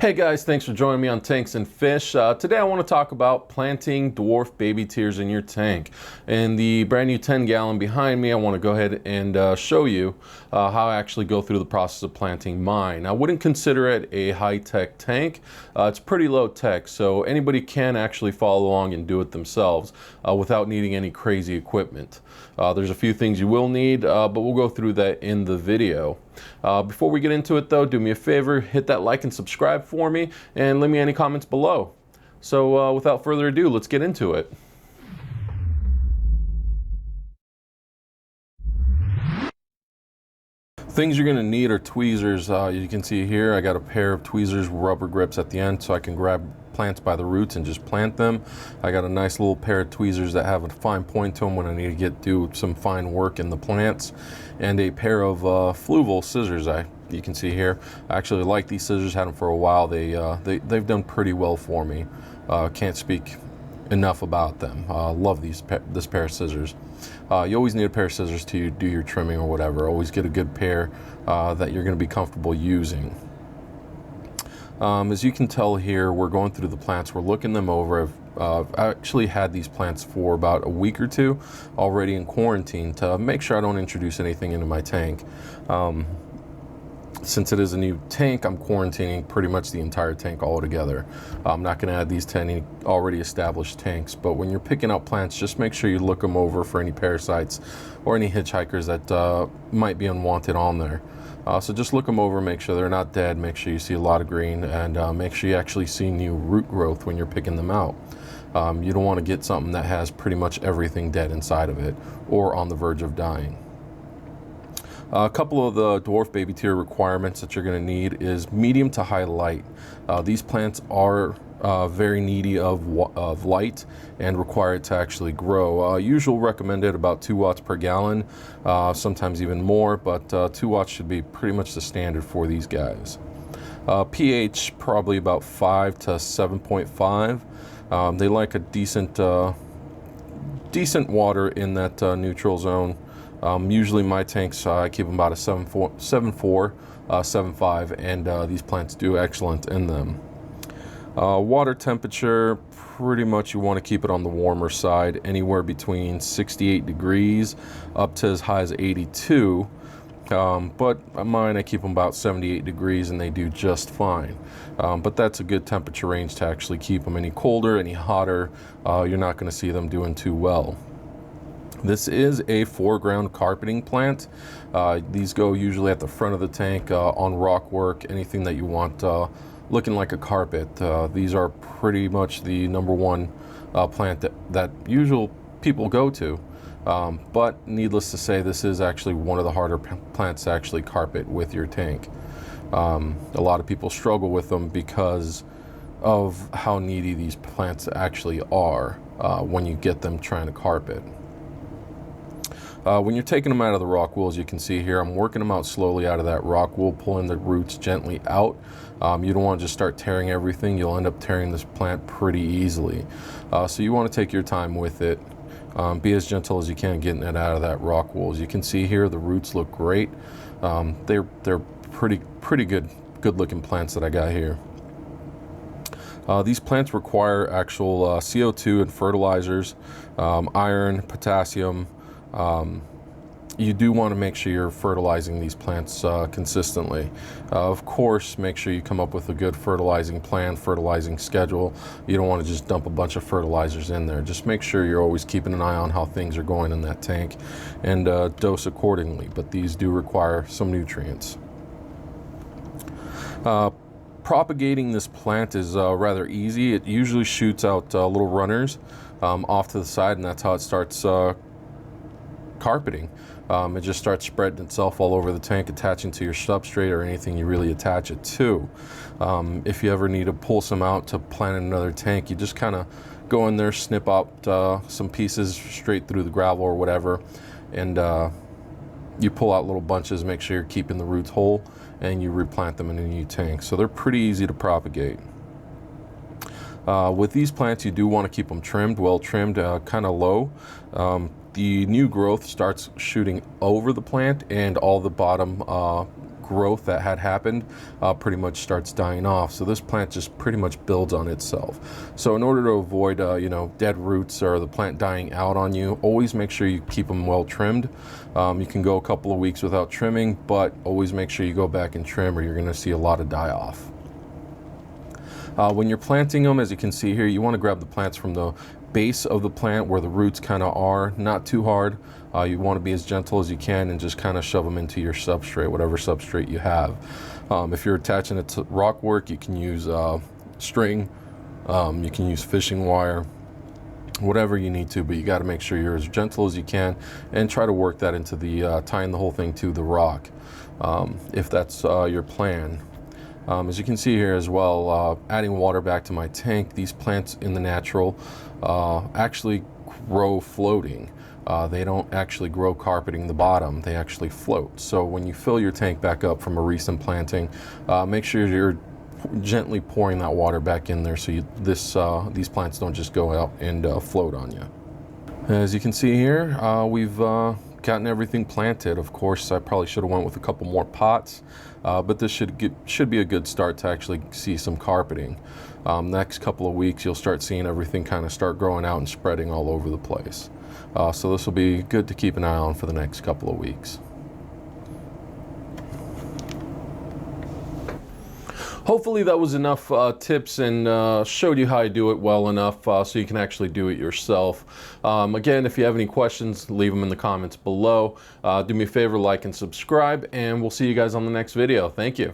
Hey guys, thanks for joining me on Tanks and Fish. Today I want to talk about planting dwarf baby tears in your tank. In the brand new 10 gallon behind me, I want to go ahead and show you how I actually go through the process of planting mine. I wouldn't consider it a high-tech tank. It's pretty low-tech, so anybody can actually follow along and do it themselves without needing any crazy equipment. There's a few things you will need, but we'll go through that in the video. Before we get into it though, do me a favor, hit that like and subscribe for me, and leave me any comments below. So without further ado, let's get into it. Things you're going to need are tweezers. You can see here I got a pair of tweezers with rubber grips at the end so I can grab plants by the roots and just plant them. I got a nice little pair of tweezers that have a fine point to them when I need to do some fine work in the plants, and a pair of fluval scissors. You can see here I actually like these scissors, had them for a while. They've done pretty well for me. Can't speak enough about them. Love this pair of scissors. You always need a pair of scissors to do your trimming or whatever. Always get a good pair that you're going to be comfortable using. As you can tell here, we're going through the plants, we're looking them over. I've actually had these plants for about a week or two already in quarantine to make sure I don't introduce anything into my tank. Since it is a new tank, I'm quarantining pretty much the entire tank altogether. I'm not going to add these to any already established tanks, but when you're picking out plants, just make sure you look them over for any parasites or any hitchhikers that might be unwanted on there. So just look them over, make sure they're not dead, make sure you see a lot of green, and make sure you actually see new root growth when you're picking them out. You don't want to get something that has pretty much everything dead inside of it or on the verge of dying. A couple of the dwarf baby tear requirements that you're going to need is medium to high light. These plants are very needy of light and require it to actually grow. Usual recommended about 2 watts per gallon, sometimes even more, but 2 watts should be pretty much the standard for these guys. pH probably about 5 to 7.5. They like a decent water in that neutral zone. Usually my tanks, I keep them about a 7.4, 7.5, and these plants do excellent in them. Water temperature, pretty much you want to keep it on the warmer side, anywhere between 68 degrees up to as high as 82. But mine, I keep them about 78 degrees and they do just fine. But that's a good temperature range to actually keep them. Any colder, any hotter, you're not going to see them doing too well. This is a foreground carpeting plant. These go usually at the front of the tank, on rock work, anything that you want looking like a carpet. These are pretty much the #1 plant that usual people go to. But needless to say, this is actually one of the harder plants to actually carpet with your tank. A lot of people struggle with them because of how needy these plants actually are when you get them trying to carpet. When you're taking them out of the rock wool, as you can see here, I'm working them out slowly out of that rock wool, pulling the roots gently out. You don't want to just start tearing everything. You'll end up tearing this plant pretty easily. So you want to take your time with it. Be as gentle as you can getting it out of that rock wool. As you can see here, the roots look great. They're pretty good looking plants that I got here. These plants require actual CO2 and fertilizers, iron, potassium. You do want to make sure you're fertilizing these plants consistently. Of course, make sure you come up with a good fertilizing plan, fertilizing schedule. You don't want to just dump a bunch of fertilizers in there. Just make sure you're always keeping an eye on how things are going in that tank and dose accordingly. But these do require some nutrients. Propagating this plant is rather easy. It usually shoots out little runners off to the side, and that's how it starts carpeting. It just starts spreading itself all over the tank, attaching to your substrate or anything you really attach it to. If you ever need to pull some out to plant in another tank, you just kind of go in there, snip out some pieces straight through the gravel or whatever, and you pull out little bunches, make sure you're keeping the roots whole, and you replant them in a new tank. So they're pretty easy to propagate. With these plants, you do want to keep them trimmed, well trimmed, kind of low. The new growth starts shooting over the plant, and all the bottom growth that had happened pretty much starts dying off. So this plant just pretty much builds on itself. So in order to avoid you know, dead roots or the plant dying out on you, always make sure you keep them well trimmed. You can go a couple of weeks without trimming, but always make sure you go back and trim or you're going to see a lot of die off. When you're planting them, as you can see here, you want to grab the plants from the base of the plant where the roots kind of are, not too hard. You want to be as gentle as you can and just kind of shove them into your substrate, whatever substrate you have. If you're attaching it to rock work, you can use string, you can use fishing wire, whatever you need to, but you got to make sure you're as gentle as you can and try to work that into the tying the whole thing to the rock, if that's your plan. As you can see here as well, adding water back to my tank, these plants in the natural actually grow floating. They don't actually grow carpeting the bottom, they actually float. So when you fill your tank back up from a recent planting, make sure you're gently pouring that water back in there so these plants don't just go out and float on you. As you can see here, we've gotten everything planted. Of course, I probably should have went with a couple more pots, but this should be a good start to actually see some carpeting. Next couple of weeks, you'll start seeing everything kind of start growing out and spreading all over the place. So this will be good to keep an eye on for the next couple of weeks. Hopefully that was enough tips and showed you how I do it well enough so you can actually do it yourself. Again, if you have any questions, leave them in the comments below. Do me a favor, like and subscribe, and we'll see you guys on the next video. Thank you.